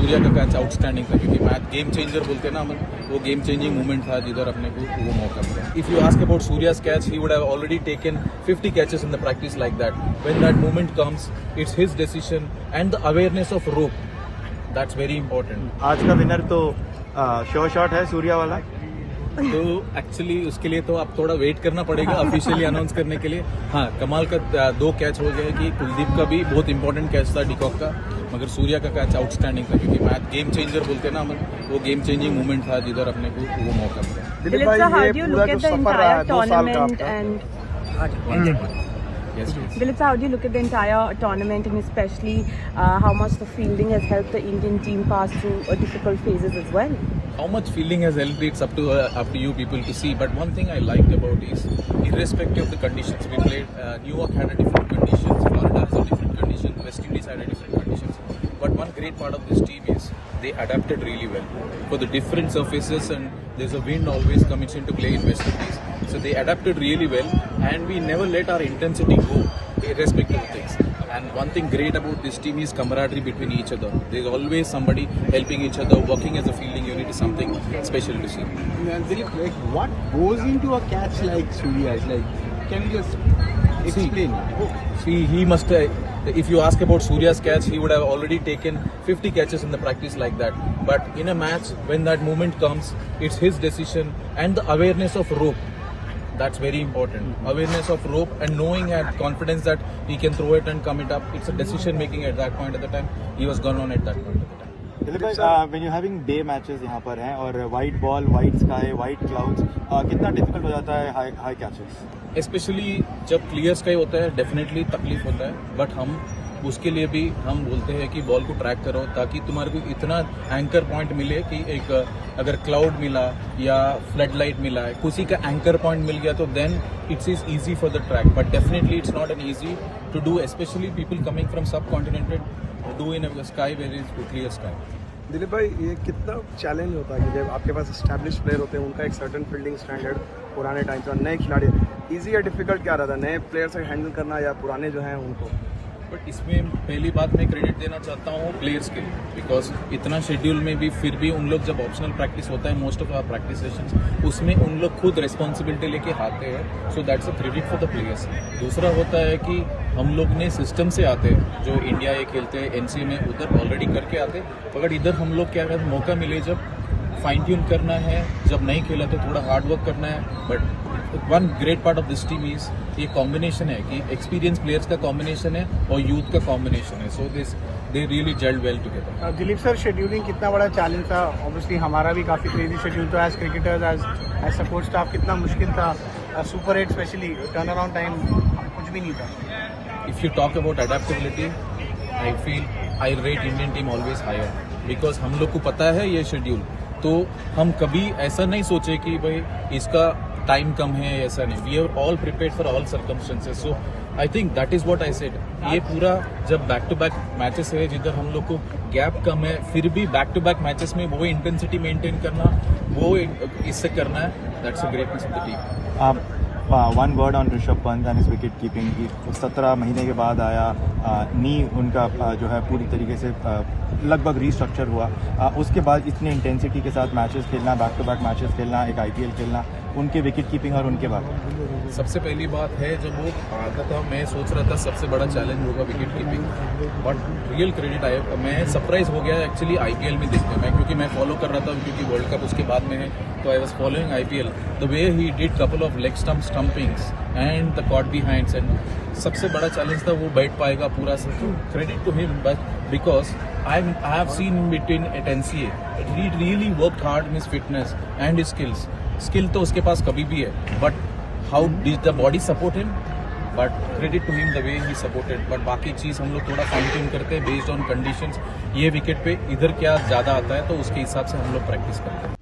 सूर्या का catch outstanding था, क्योंकि मैच गेम चेंजर बोलते हैं ना हम, वो गेम चेंजिंग मूवमेंट था जिधर अपने को वो मौका मिला. If you ask about Surya's catch, he would have already taken 50 catches in the practice like that. When that moment comes, it's his decision and the awareness of rope. That's very important. आज का winner तो sure shot है सूर्या वाला. तो actually उसके लिए तो आप थोड़ा वेट करना पड़ेगा ऑफिशियली अनाउंस करने के लिए. हाँ, कमाल का 2 कैच हो गए कि कुलदीप का भी बहुत इंपॉर्टेंट कैच था डिकॉक का, मगर सूर्या का कैच आउटस्टैंडिंग था, क्योंकि मैच गेम चेंजर बोलते हैं ना हम, वो गेम चेंजिंग मूवमेंट था जिधर अपने को वो मौका मिला. Dilip sir, how do you look at the entire tournament and Yes, please. Dilip sir, how do you look at the entire tournament and especially how much the fielding has helped the Indian team pass through difficult phases as well? How much fielding has helped, it's up to you people to see. But one thing I liked about is, irrespective of the conditions, we played. New York had a different conditions, Florida has a different condition, West Indies had a different conditions. But one great part of this team is they adapted really well for the different surfaces, and there's a wind always comes into play in West Indies. So they adapted really well, and we never let our intensity go, irrespective of things. And one thing great about this team is camaraderie between each other. There's always somebody helping each other, working as a fielding unit is something special to see. Dilip, like, what goes into a catch like Surya's? Like, can you just explain? See, he must. If you ask about Surya's catch, he would have already taken 50 catches in the practice like that. But in a match, when that moment comes, it's his decision and the awareness of rope. That's very important. Awareness of rope and knowing and confidence that he can throw it and come it up. It's a decision making at that point at the time. He was gone on at that point at the time. Dilip भाई, when you having day matches यहाँ पर हैं और white ball, white sky, white clouds, कितना difficult हो जाता है high catches? Specially जब क्लियर स्काई होता है, डेफिनेटली तकलीफ होता है. बट हम उसके लिए भी हम बोलते हैं कि बॉल को ट्रैक करो, ताकि तुम्हारे को इतना एंकर पॉइंट मिले कि एक अगर क्लाउड मिला या फ्लड लाइट मिला है, किसी का एंकर पॉइंट मिल गया, तो then it's is easy for the track. But definitely it's not an easy to do, specially people coming from subcontinent do in a sky where is clear sky. Dilip भाई, ये कितना challenge होता है कि जब आपके पास एस्टैब्लिश प्लेयर होते हैं, उनका एक सर्टन फील्डिंग स्टैंडर्ड पुराने टाइम से, नए खिलाड़ी, इजी या डिफिकल्ट क्या रहता है नए प्लेयर से हैंडल करना या पुराने जो हैं उनको? बट इसमें पहली बात मैं क्रेडिट देना चाहता हूँ प्लेयर्स के, बिकॉज इतना शेड्यूल में भी फिर भी उन लोग जब ऑप्शनल प्रैक्टिस होता है, most of our practice sessions, उसमें उन लोग खुद रिस्पॉन्सिबिलिटी लेके आते हैं. So that's a credit for the players. दूसरा होता है कि हम लोग ने सिस्टम से आते हैं, जो इंडिया ये खेलते हैं एनसीए में, उधर ऑलरेडी करके आते. मगर इधर हम लोग क्या कहते हैं, मौका मिले जब फाइन ट्यून करना है, जब नहीं खेला तो थोड़ा हार्ड वर्क करना है. But one great part of this team is ये कॉम्बिनेशन है कि एक्सपीरियंस प्लेयर्स का कॉम्बिनेशन है और यूथ का कॉम्बिनेशन है. So this they really jelled well together. Dilip sir, scheduling कितना बड़ा चैलेंज था? ऑब्वियसली हमारा भी काफ़ी क्रेजी शेड्यूल था as cricketers, as support staff. कितना मुश्किल था? Super 8 specially turn around time कुछ भी नहीं था. If you talk about adaptability, I feel I rate Indian team always higher, because हम लोग को पता है ये शेड्यूल, तो हम कभी ऐसा नहीं सोचे कि भाई इसका टाइम कम है, ऐसा नहीं. We are all prepared for all circumstances. So I think that is what I said. ये पूरा जब बैक टू बैक मैचेस है जिधर हम लोग को गैप कम है, फिर भी बैक टू बैक मैचेस में वो इंटेंसिटी मेंटेन करना, वो इससे करना है, that's a greatness of the team. One word on Rishabh Pant and his wicket keeping. 17 महीने के बाद आया, नी उनका जो है पूरी तरीके से लगभग रीस्ट्रक्चर हुआ. उसके बाद इतनी इंटेंसिटी के साथ मैचेस खेलना, बैक टू बैक मैचेस खेलना, एक आईपीएल खेलना, उनके विकेट कीपिंग और उनके बाद सबसे पहली बात है, जब वो आता था मैं सोच रहा था सबसे बड़ा चैलेंज होगा wicket keeping. But real credit आया, मैं सरप्राइज हो गया एक्चुअली आईपीएल में देखते मैं, क्योंकि मैं फॉलो कर रहा था, क्योंकि वर्ल्ड कप उसके बाद में है, तो I was following IPL. The way he did couple of leg stump stumpings and the caught behinds, and सबसे बड़ा चैलेंज था वो बैठ पाएगा पूरा. Credit to him, but because I have seen him between at NCA. He really worked hard in his fitness and his skills. Skill तो उसके पास कभी भी है, but how did the body support him? But credit to him the way he supported. But बाकी चीज़ हम लोग थोड़ा fine tune करते हैं based on conditions. ये विकेट पे इधर क्या ज़्यादा आता है, तो उसके हिसाब से हम लोग प्रैक्टिस करते हैं.